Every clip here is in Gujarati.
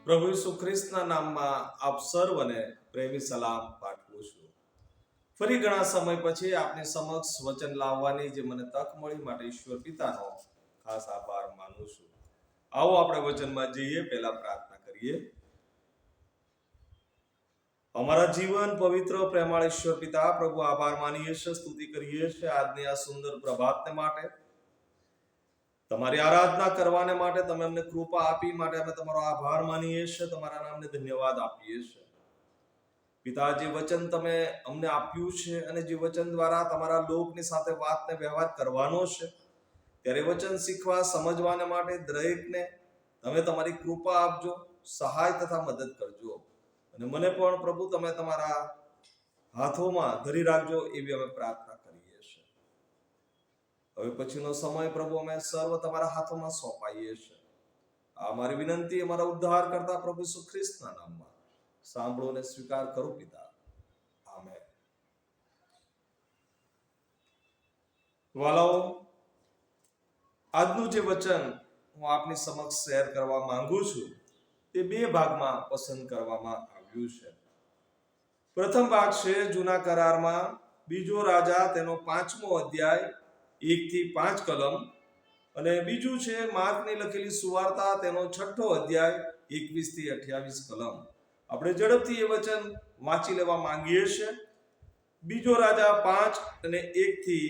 પ્રભુ ઈસુ ખ્રિસ્તના નામમાં આપ સર્વને પ્રેમી સલામ પાઠવું છું। ફરી ઘણા સમય પછી આપની સમક્ષ વચન લાવવાની જે મને તક મળી માટે ઈશ્વર પિતાનો ખાસ આભાર માનું છું। આવો આપણે વચનમાં જઈએ, પહેલા પ્રાર્થના કરીએ। અમારા જીવન પવિત્ર પ્રેમાળ ઈશ્વર પિતા, પ્રભુ આભાર માનીએ છીએ, સ્તુતિ કરીએ છીએ આજની આ સુંદર પ્રભાતને માટે, તમારી આરાધના કરવાને માટે, તમે અમને કૃપા આપી માટે અમે તમારો આભાર માનીએ છીએ, તમારા નામને ધન્યવાદ આપીએ છીએ। પિતા, જે વચન તમે અમને આપ્યું છે અને જે વચન દ્વારા તમારા લોકની સાથે વાતને વ્યવહાર કરવાનો છે, ત્યારે વચન શીખવા સમજવાને માટે દરેકને તમે તમારી કૃપા આપજો, સહાય તથા મદદ કરજો, અને મને પણ પ્રભુ તમે તમારા હાથોમાં ધરી રાખજો એવી અમે પ્રાર્થના કરીએ છીએ। હવે પછીનો સમય પ્રભુ અમે સર્વ તમારા હાથોમાં સોંપાઈએ છીએ। આ મારી વિનંતી અમારા ઉદ્ધાર કરતા પ્રભુ ઈસુ ખ્રિસ્તના નામમાં સાંભળો અને સ્વીકાર કરો પિતા, આમેન। વાલાઓ, આજનું જે વચન હું આપની સમક્ષ શેર કરવા માંગુ છું તે બે ભાગમાં પસંદ કરવામાં આવ્યું છે। પ્રથમ ભાગ છે જૂના કરારમાં બીજો રાજા તેનો 5મો અધ્યાય 1 થી 5 કલમ, અને બીજું છે માર્કની લખેલી સુવાર્તા તેનો 6ઠો અધ્યાય 21 થી 28 કલમ। આપણે ઝડપથી એ વચન વાંચી લેવા માંગીએ છીએ। બીજો રાજા 5 અને 1 થી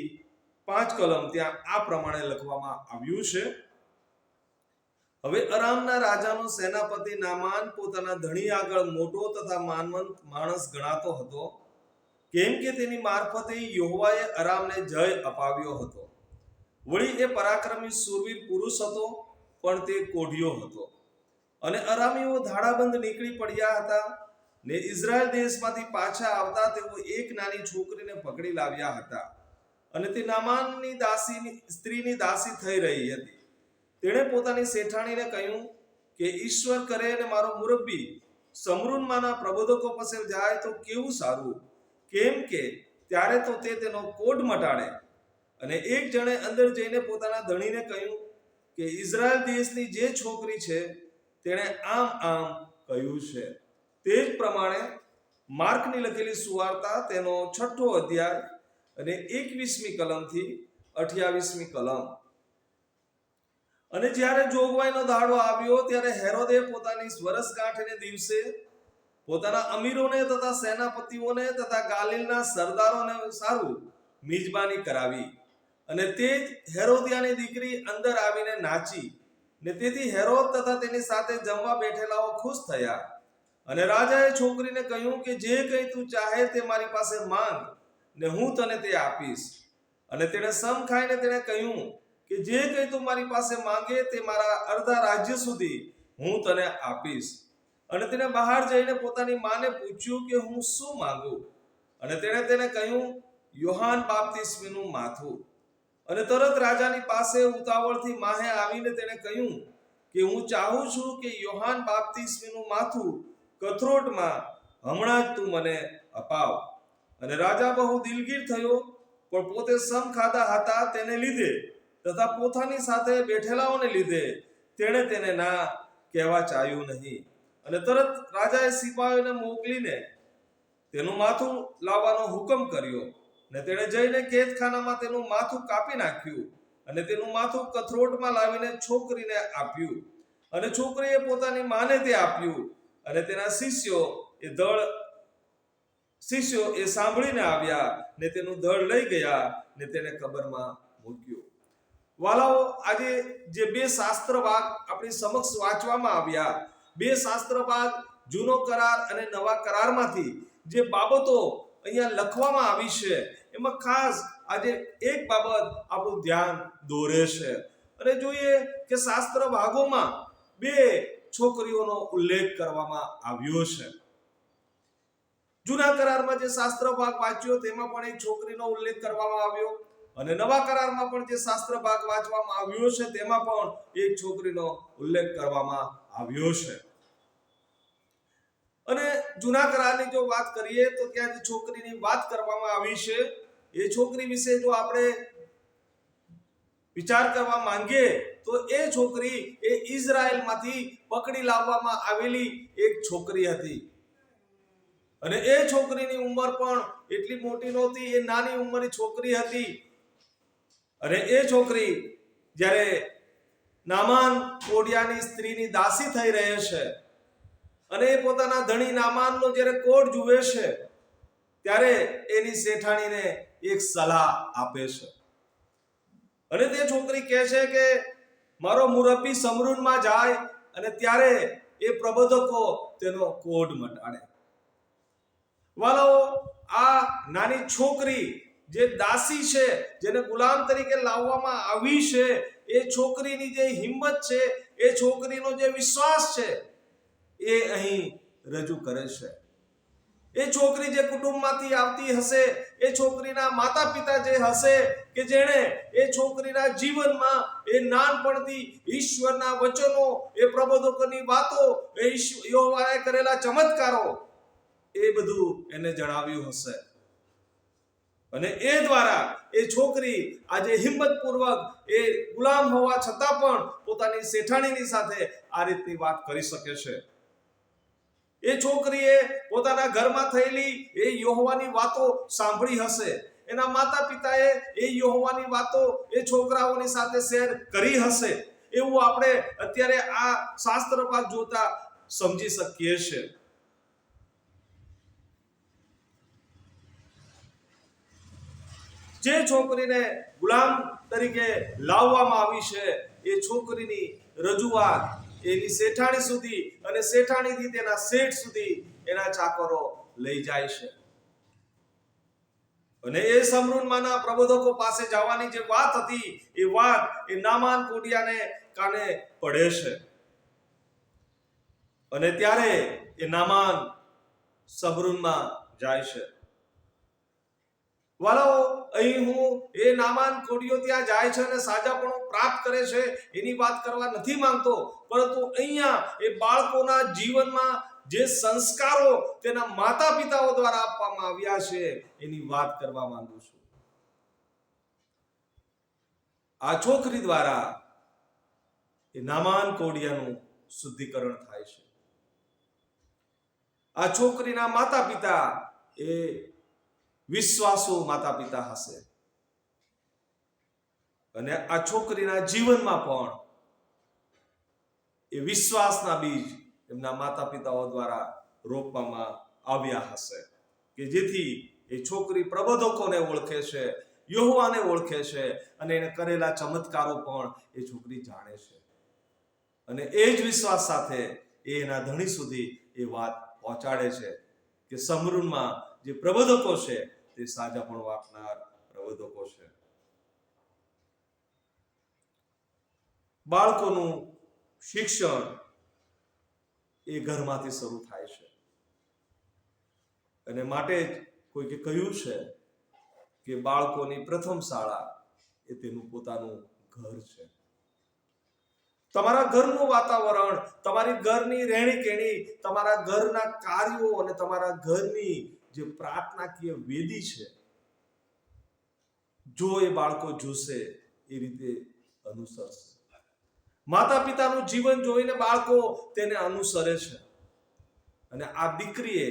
5 કલમ ત્યાં આ પ્રમાણે લખવામાં આવ્યું છે। હવે અરામના રાજાનો સેનાપતિ નામાન પોતાના ધણી આગળ મોટો તથા માનવંત માણસ ગણાતો હતો, કેમ કે તેની મારફતે યહોવાએ અરામને જય અપાવ્યો હતો। વળી એ પરાક્રમી શૂરવીર પુરુષ હતો, પણ તે કોઢિયો હતો, અને અરામીઓ ધાડાબંધ નીકળી પડ્યા હતા, ને ઇઝરાયલ દેશમાંથી પાછા આવતા તેઓ એક નાની છોકરીને પકડી લાવ્યા હતા, અને તે નામાનની સ્ત્રીની દાસી થઈ રહી હતી। તેણે પોતાની શેઠાણીને કહ્યું કે ઈશ્વર કરે અને મારો મુરબ્બી સમરૂનમાંના પ્રબોધકો પાસે જાય તો કેવું સારું, કેમ કે ત્યારે તો તે તેનો કોઢ મટાડે। અને એક જણે અંદર જઈને પોતાના ધણીને કહ્યું કે ઇઝરાયલ દેશની જે છોકરી છે તેણે આમ આમ કહ્યું છે। તે જ પ્રમાણે માર્કની લખેલી સુવાર્તા તેનો 6ઠો અધ્યાય અને 21મી કલમથી 28મી કલમ। અને જ્યારે જોગવાઈનો દાડો આવ્યો ત્યારે હેરોદે પોતાની વર્ષગાંઠને દિવસે પોતાના અમીરોને તથા સેનાપતિઓને તથા ગાલિલના સરદારોને સારું મિજબાની કરાવી, અને તે જ હેરોદિયાની દીકરી અંદર આવીને નાચી, ને તેથી હેરોદ તથા તેની સાથે જમવા બેઠેલાઓ ખુશ થયા। અને રાજાએ છોકરીને કહ્યું કે જે કંઈ તું ચાહે તે મારી પાસે માંગ, ને હું તને તે આપીશ। અને તેણે સમ ખાઈને તેણે કહ્યું કે જે કંઈ તું મારી પાસે માંગે તે મારા અડધા રાજ્ય સુધી હું તને આપીશ। અને તેણે બહાર જઈને પોતાની માને પૂછ્યું કે હું શું માંગુ, અને તેણે તેને કહ્યું યોહાન બાપ્તિસ્મીનું માથું। અને તરત રાજાની પાસે ઉતાવળથી માહે આવીને તેણે કહ્યું કે હું ચાહું છું કે યોહાન બાપ્તિસ્મીનું માથું કથરોટમાં હમણાં જ તું મને અપાવ। અને રાજા બહુ દિલગીર થયો, પણ પોતે સમ ખાધા હતા તેને લીધે તથા પોતાની સાથે બેઠેલાઓને લીધે તેણે તેને ના કહેવા ચાહ્યું નહીં। અને તરત રાજાએ સિપાહીઓને મોકલીને તેનું માથું લાવવાનો હુકમ કર્યો, ને તેણે જઈને કેદખાનામાં તેનું માથું કાપી નાખ્યું, અને તેનું માથું કથરોટમાં લાવીને છોકરીને આપ્યું। અને છોકરીએ પોતાની માને તે આપ્યું, અને તેના શિષ્યો એ સાંભળીને આવ્યા, ને તેનું ધડ લઈ ગયા, ને તેને કબરમાં મૂક્યું। વાલાઓ, આજે જે બે શાસ્ત્ર ભાગ આપણી સમક્ષ વાંચવામાં આવ્યા, બે શાસ્ત્ર ભાગ જૂનો કરાર અને નવા કરારમાંથી જે બાબતો અહીંયા લખવામાં આવી છે, એમાં ખાસ આજે એક બાબત આપણું ધ્યાન દોરે છે। અને જોઈએ કે શાસ્ત્ર ભાગોમાં બે છોકરીઓનો ઉલ્લેખ કરવામાં આવ્યો છે। જૂના કરારમાં જે શાસ્ત્ર ભાગ વાંચ્યો તેમાં પણ એક છોકરીનો ઉલ્લેખ કરવામાં આવ્યો, અને નવા કરારમાં પણ જે શાસ્ત્ર ભાગ વાંચવામાં આવ્યો છે તેમાં પણ એક છોકરીનો ઉલ્લેખ કરવામાં આવ્યો છે। અને જૂના કરારની જો વાત કરીએ તો ત્યાં જે છોકરીની વાત કરવામાં આવી છે એ છોકરી વિશે જો આપણે વિચાર કરવા માંગીએ તો એ છોકરી એ ઇઝરાયલમાંથી પકડી લાવવામાં આવેલી એક છોકરી હતી અને એ છોકરીની ઉંમર પણ એટલી મોટી નહોતી, એ નાની ઉંમરની છોકરી હતી. અને એ છોકરી જ્યારે નામાન કોડિયાની સ્ત્રીની દાસી થઈ રહે છે અને એ પોતાના ધણી નામાનનો જ્યારે કોટ જુએ છે ત્યારે એની શેઠાણીને એક સલાહ આપે છે અને તે છોકરી કહે છે કે મારો મુરબ્બી સમરૂનમાં જાય અને ત્યારે એ પ્રબોધકો તેનો કોડ મટાડે. વાલાઓ, આ નાની છોકરી જે દાસી છે, જેને ગુલામ તરીકે લાવવામાં આવી છે, એ છોકરીની જે હિંમત છે, એ છોકરીનો જે વિશ્વાસ છે, એ અહીં રજૂ કરે છે. એ છોકરી જે કુટુંબમાંથી આવતી હશે, એ છોકરીના માતા પિતા જે હશે કે જેણે એ છોકરીના જીવનમાં એ નાનપણથી ઈશ્વરના વચનો, એ પ્રબોધકોની વાતો, એ યહોવાએ કરેલા ચમત્કારો, એ બધું એને જણાવ્યું હશે અને એ દ્વારા એ છોકરી આજે હિંમતપૂર્વક એ ગુલામ હોવા છતાં પણ પોતાની શેઠાણીની સાથે આ રીતની વાત કરી શકે છે. એ છોકરીએ પોતાના ઘરમાં થયેલી એ યહોવાની વાતો સાંભળી હશે. એના માતા પિતાએ એ યહોવાની વાતો એ છોકરાઓની સાથે શેર કરી હશે. એવું આપણે અત્યારે આ શાસ્ત્ર પાઠ જોતા સમજી શકીએ છીએ. જે છોકરીને ગુલામ તરીકે લાવવામાં આવી છે, એ છોકરીની રજૂઆત એની શેઠાણી સુધી અને શેઠાણીથી તેના શેઠ સુધી એના ચાકરો લઈ જાય છે અને એ સમરૂનમાંના પ્રબોધકો પાસે જવાની જે વાત હતી, એ વાત એ નામાન કોડિયાને કાને પડે છે અને ત્યારે એ નામાન સમરૂનમાં જાય છે. વાલાઓ, અહીં હું એ નામાન કોડિયો ત્યાં જાય છે અને સાજાપણું પ્રાપ્ત કરે છે એની વાત કરવા નથી માંગતો, પરંતુ અહીંયા એ બાળકોના જીવનમાં જે સંસ્કારો તેના માતા પિતાઓ દ્વારા આપવામાં આવ્યા છે એની વાત કરવા માંગુ છું. આ છોકરી દ્વારા એ નામાન કોડિયાનું શુદ્ધિકરણ થાય છે. આ છોકરીના માતા પિતા એ વિશ્વાસુ માતા પિતા હશે અને આ છોકરીના જીવનમાં પણ એ વિશ્વાસના બીજ એમના માતા પિતાઓ દ્વારા રોપવામાં આવ્યા હશે કે જેથી એ છોકરી પ્રબોધકોને ઓળખે છે, યહોવાને ઓળખે છે અને એને કરેલા ચમત્કારો પણ એ છોકરી જાણે છે અને એ જ વિશ્વાસ સાથે એ એના ધણી સુધી એ વાત પહોંચાડે છે કે સમરૂનમાં જે પ્રબોધકો છે તે સાજાપણું આપનાર પ્રબોધકો છે. બાળકોનું શિક્ષણ એ ઘરમાંથી શરૂ થાય છે અને માટે જ કોઈકે કહ્યું છે કે બાળકોની પ્રથમ શાળા એ તેનું પોતાનું ઘર છે. તમારા ઘરનું વાતાવરણ, તમારી ઘરની રહેણી કહેણી, તમારા ઘરના કાર્યો અને તમારા ઘરની જે પ્રાર્થનાકીય વેદી છે, જો એ બાળકો જોશે એ રીતે અનુસરશે. માતા પિતાનું જીવન જોઈને બાળકો તેને અનુસરે છે અને આ દીકરીએ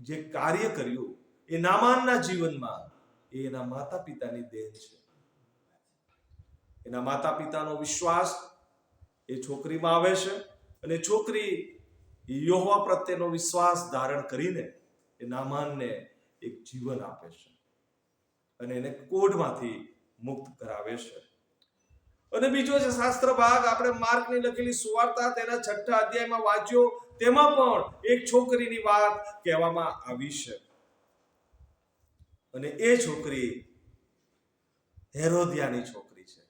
જે કાર્ય કર્યું એ નામાનના જીવનમાં એ એના માતા પિતાની દેન છે. એના માતા પિતાનો વિશ્વાસ એ છોકરીમાં આવે છે અને છોકરી યહોવા પ્રત્યેનો વિશ્વાસ ધારણ કરીને એ નામાનને એક જીવન આપે છે અને એને કોઢમાંથી મુક્ત કરાવે છે. અને બીજો જે શાસ્ત્ર ભાગ આપણે માર્કની લખેલી સુવાર્તા તેના 6 અધ્યાયમાં વાંચ્યો, તેમાં પણ એક છોકરીની વાત કહેવામાં આવી છે અને એ છોકરી હેરોદિયાની છોકરી છે.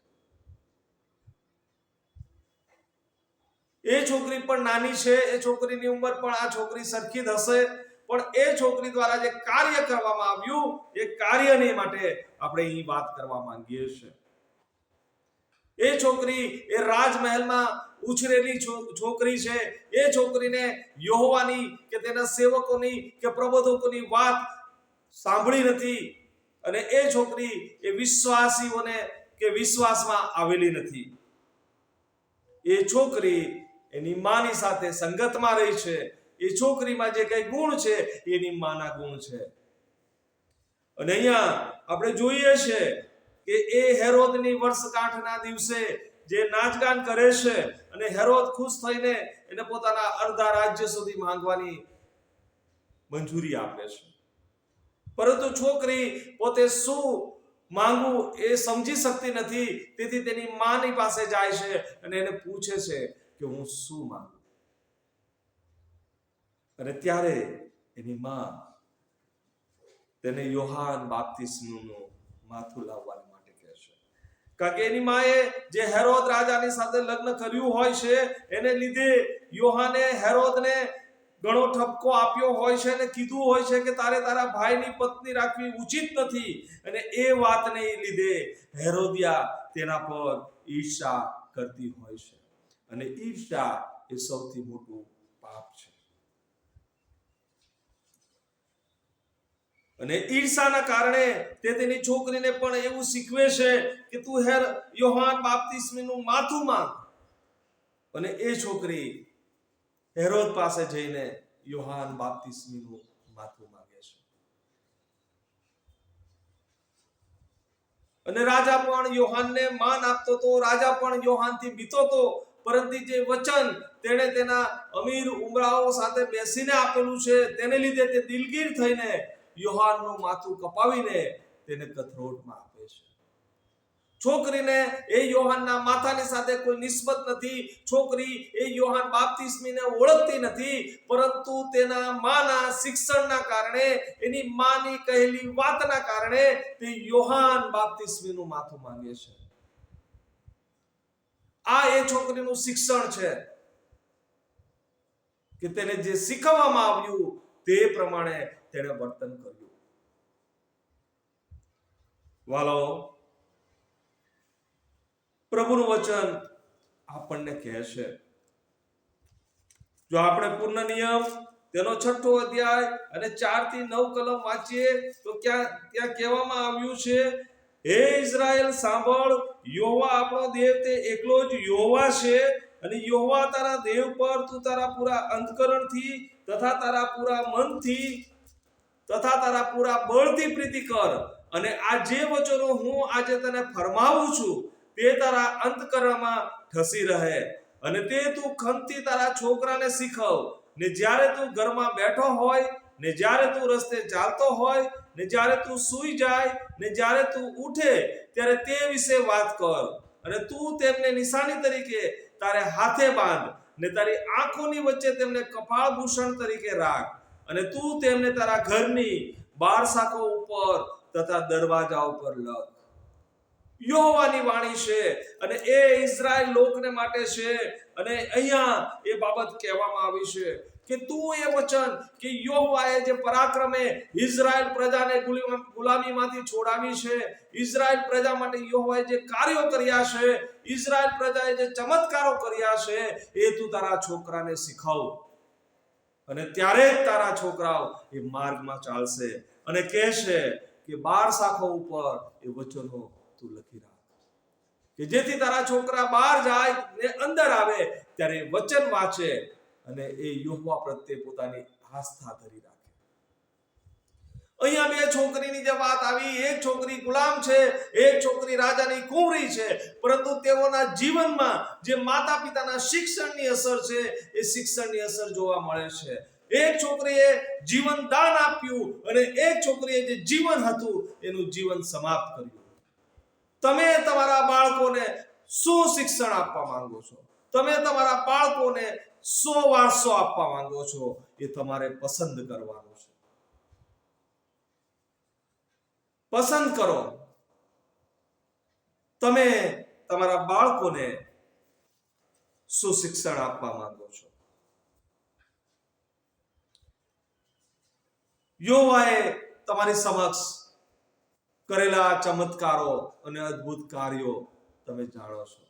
એ છોકરી પણ નાની છે, એ છોકરીની ઉંમર પણ આ છોકરી સરખી જ હશે, પણ એ છોકરી દ્વારા જે કાર્ય કરવામાં આવ્યું એ કાર્યને માટે આપણે અહીં વાત કરવા માંગીએ છીએ. એ છોકરી એ રાજમહેલમાં ઉછરેલી છોકરી છે. એ છોકરીને યહોવાની કે તેના સેવકોની કે પ્રબોધકોની વાત સાંભળી નથી અને એ છોકરી એ વિશ્વાસીઓને કે વિશ્વાસમાં આવેલી નથી. એ છોકરી એની માની સાથે સંગતમાં રહી છે. એ છોકરીમાં જે કઈ ગુણ છે એની માના ગુણ છે. અને અહીંયા આપણે જોઈએ છે કે એ હેરોદની વર્ષગાંઠના દિવસે જે નાચગાન કરે છે અને હેરોદ ખુશ થઈને એને પોતાના અડધા રાજ્ય સુધી માંગવાની મંજૂરી આપે છે. પરંતુ છોકરી પોતે શું માંગવું એ સમજી શકતી નથી. તેથી તેની માની પાસે જાય છે અને એને પૂછે છે કે હું શું માંગુ. અને ત્યારે એની માં તેને યોહાન બાપ્તિસ્મનું માથું લાવવા માટે કહે છે. કારણ કે એની માએ જે હેરોદ રાજાની સાથે લગ્ન કર્યું હોય છે એને લીધે યોહાને હેરોદને ઘણો ઠપકો આપ્યો હોય છે અને કીધું હોય છે કે તારે તારા ભાઈની પત્ની રાખવી ઉચિત નથી. અને એ વાતને લીધે હેરોદિયા તેના પર ઈર્ષા કરતી હોય છે. અને ઈર્ષા એ સૌથી મોટું પાપ છે. અને ઈર્ષાના કારણે તે તેની છોકરીને પણ એવું શીખવે છે કે તું યોહાન બાપ્તિસ્મીનું માથું માંગ. અને એ છોકરી હેરોદ પાસે જઈને યોહાન બાપ્તિસ્મીનું માથું માંગે છે. અને રાજા પણ યોહાનને માન આપતો હતો. રાજા પણ યોહાનથી બીતો હતો. પરંતુ જે વચન તેણે તેના અમીર ઉમરાઓ સાથે બેસીને આપેલું છે તેને લીધે તે દિલગીર થઈને યોહાનનું માથું કપાવીને તેને કથરોટમાં આપે છે. છોકરીને એ યોહાનના માથાની સાથે કોઈ નિસ્બત નથી. છોકરી એ યોહાન બાપ્તિસ્મીને ઓળખતી નથી. પરંતુ તેના માના શિક્ષણના કારણે, એની માની કહેલી વાતના કારણે તે યોહાન બાપ્તિસ્મીનું માથું માંગે છે. આ એ છોકરીનું શિક્ષણ છે કે તેને જે શીખવવામાં આવ્યું તે પ્રમાણે તેણે વર્તન કર્યું. વાલો, પ્રભુનું વચન આપણને કહે છે, જો આપણે પૂર્ણ નિયમ તેનો 6ઠો અધ્યાય અને 4 થી 9 કલમ વાંચીએ તો ત્યાં કહેવામાં આવ્યું છે, હે ઇઝરાયલ સાંભળ, યહોવા આપણો દેવ તે એકલો જ યહોવા છે. અને યહોવા તારા દેવ પર તું તારા પૂરા અંતકરણથી તથા તારા પૂરા મનથી તથા તારા પૂરા બળથી પ્રીતિ કર. અને આ જે વચનો હું આજે તને ફરમાવું છું તે તારા અંતકરણમાં ઠસી રહે. અને તે તું ખંતથી તારા છોકરાને શીખવ. ને જ્યારે તું ઘરમાં બેઠો હોય, ને જ્યારે તું રસ્તે ચાલતો હોય, ને જ્યારે તું સૂઈ જાય, ને જ્યારે તું ઉઠે ત્યારે તે વિશે વાત કર. અને તું તેમને નિશાની તરીકે તારે હાથે બાંધ, ને તારી આંખોની વચ્ચે તેમને કપાળભૂષણ તરીકે રાખ. અને તું તેમને તારા ઘરની બારસાકો ઉપર તથા દરવાજા ઉપર લખ. યહોવાની વાણી છે અને એ ઇઝરાયલ લોકને માટે છે. અને અહીંયા એ બાબત કહેવામાં આવી છે કે તું એ વચન કે યહોવાએ જે પરાક્રમે ઇઝરાયલ પ્રજાને ગુલામીમાંથી છોડાવી છે, ઇઝરાયલ પ્રજા માટે યહોવાએ જે કાર્યો કર્યા છે, ઇઝરાયલ પ્રજાએ જે ચમત્કારો કર્યા છે, એ તું તારા છોકરાને શીખવ. અને ત્યારે જ તારા છોકરાઓ એ માર્ગમાં ચાલશે. અને કહેશે કે 12 શાખો ઉપર એ વચનો તું લખી રાખ, કે જેથી તારા છોકરા બહાર જાય ને અંદર આવે ત્યારે વચન વાંચે અને એ યહોવા પ્રત્યે પોતાની આસ્થા ધરી રાખે. અહીંયા બે છોકરીની જે વાત આવી, એક છોકરી ગુલામ છે, એક છોકરી રાજાની કુંવરી છે. પરંતુ તેઓના જીવનમાં જે માતા પિતાના શિક્ષણની અસર છે એ શિક્ષણની અસર જોવા મળે છે. એક છોકરીએ જીવન દાન આપ્યું અને એક છોકરીએ જે જીવન હતું એનું જીવન સમાપ્ત કર્યું. તમે તમારા બાળકોને શું શિક્ષણ આપવા માંગો છો? તમે તમારા બાળકોને શું વારસો આપવા માંગો છો? એ તમારે પસંદ કરવાનું છે. પસંદ કરો. તમે તમારા બાળકોને શું શિક્ષણ આપવા માંગો છો? યહોવાએ તમારી સમક્ષ કરેલા ચમત્કારો અને અદ્ભુત કાર્યો તમે જાણો છો.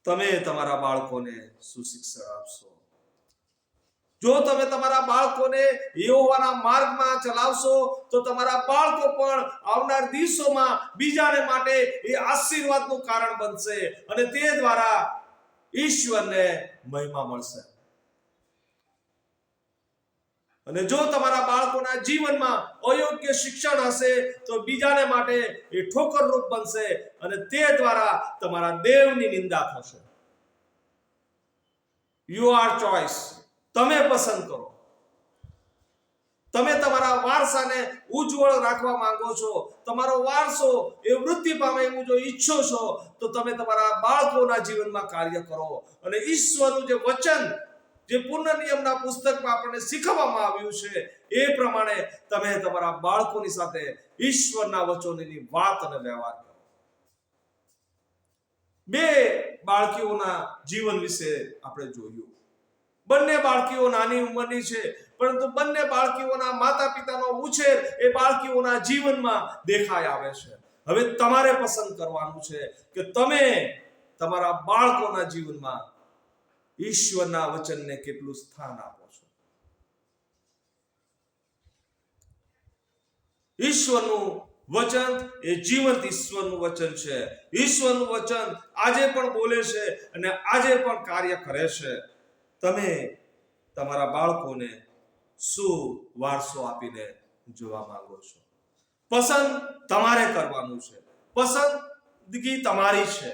તમે તમારા બાળકોને શું શિક્ષણ આપશો? જો તમે તમારા બાળકોને યહોવાના માર્ગમાં ચલાવશો તો તમારા બાળકો પણ આવનાર દિવસોમાં બીજાને માટે એ આશીર્વાદનું કારણ બનશે અને તે દ્વારા ઈશ્વરને મહિમા મળશે. અને જો તમારા બાળકોના જીવનમાં અયોગ્ય શિક્ષણ હશે તો બીજાને માટે એ ઠોકરરૂપ બનશે અને તે દ્વારા તમારા દેવની નિંદા થશે. યોર ચોઇસ, તમે પસંદ કરો. તમે તમારા વારસાને ઉજ્જવળ રાખવા માંગો છો, તમારો વારસો એ વૃદ્ધિ પામે એવું જો ઈચ્છો છો તો તમે તમારા બાળકોના જીવનમાં કાર્ય કરો અને ઈશ્વરનું જે વચન, જે પુનઃ નિયમના પુસ્તકમાં આપણને શીખવવામાં આવ્યું છે એ પ્રમાણે તમે તમારા બાળકોની સાથે ઈશ્વરના વચનોની વાત અને વ્યવહાર કરો. બે બાળકીઓના જીવન વિશે આપણે જોયું. બંને બાળકીઓ નાની ઉંમરની છે, પરંતુ બંને બાળકીઓના માતા પિતાનો ઉછેર એ બાળકીઓના જીવનમાં દેખાઈ આવે છે. હવે તમારે પસંદ કરવાનું છે કે તમે તમારા બાળકોના જીવનમાં ઈશ્વરના વચનને કેટલું સ્થાન આપો છો. ઈશ્વરનું વચન એ જીવંત ઈશ્વરનું વચન છે. ઈશ્વરનું વચન આજે પણ બોલે છે અને આજે પણ કાર્ય કરે છે. તમે તમારા બાળકોને શું વારસો આપીને જોવા માંગો છો? પસંદ તમારે કરવાનું છે. પસંદગી તમારી છે.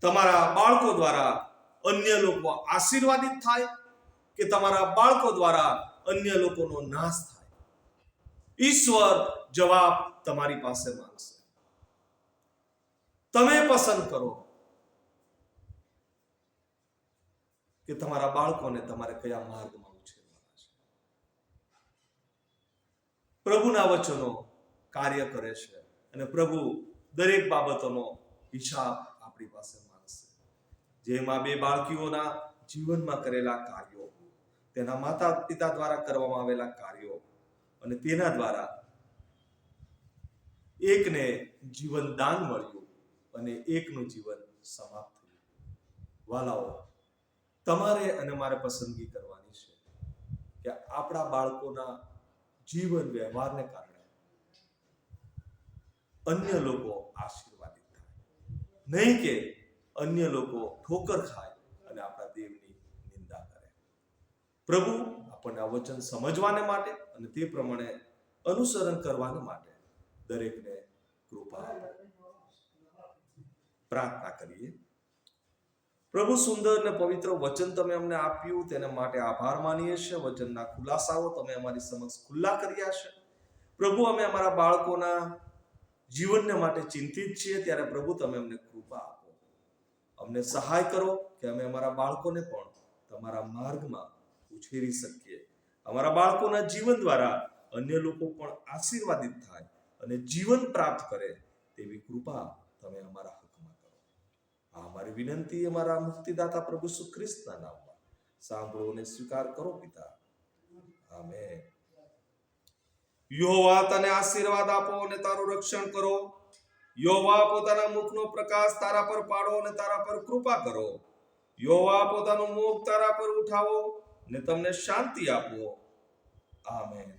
તમારા બાળકો દ્વારા અન્ય લોકો આશીર્વાદિત થાય કે તમારા બાળકો દ્વારા અન્ય લોકોનો નાશ થાય? ઈશ્વર જવાબ તમારી પાસે માંગશે. તમે પસંદ કરો કે તમારા બાળકોને તમારે કયા માર્ગમાં ઉછેરવાના છે. પ્રભુના વચનો કાર્ય કરે છે અને પ્રભુ દરેક બાબતોનો હિસાબ આપણી પાસે માંગશે. જેમાં બે બાળકીઓના જીવનમાં કરેલા કાર્યો, તેના માતા પિતા દ્વારા કરવામાં આવેલા કાર્યો અને તેના દ્વારા એકને જીવન દાન મળ્યું અને એકનું જીવન સમાપ્ત થયું. વાલાઓ, તમારે અને મારે પસંદગી કરવાની છે કે આપણા બાળકોના જીવન વ્યવહારને કારણે અન્ય લોકો આશીર્વાદિત થાય, નહીં કે અન્ય લોકો ઠોકર ખાય અને આપણા દેવની નિંદા કરે. પ્રભુ આપણને આ વચન સમજવાને માટે અને તે પ્રમાણે અનુસરણ કરવાને માટે દરેકને કૃપા આપે. પ્રાર્થના કરીએ. પ્રભુ, સુંદર અને પવિત્ર વચન તમે અમને આપ્યું તેના માટે આભાર માનીએ છીએ. વચનના ખુલાસાઓ તમે અમારી સમક્ષ ખુલ્લા કર્યા છે. પ્રભુ, અમે અમારા બાળકોના જીવનને માટે ચિંતિત છીએ, ત્યારે પ્રભુ તમે અમને કૃપા આપો. અમને સહાય કરો કે અમે અમારા બાળકોને પણ તમારા માર્ગમાં ઉછેરી શકીએ. અમારા બાળકોના જીવન દ્વારા અન્ય લોકો પણ આશીર્વાદિત થાય અને જીવન પ્રાપ્ત કરે તેવી કૃપા તમે અમારા હકમાં કરો. આ અમારી વિનંતી અમારા મુક્તિદાતા પ્રભુ ઈસુ ખ્રિસ્તના નામમાં સાંભળો અને સ્વીકાર કરો પિતા. આમેન. યહોવા તને આશીર્વાદ આપો અને તારું રક્ષણ કરો. યહોવા પોતાના મુખનો પ્રકાશ તારા પર પાડો અને તારા પર કૃપા કરો. યહોવા પોતાનું મુખ તારા પર ઉઠાવો અને તમને શાંતિ આપો. આમેન.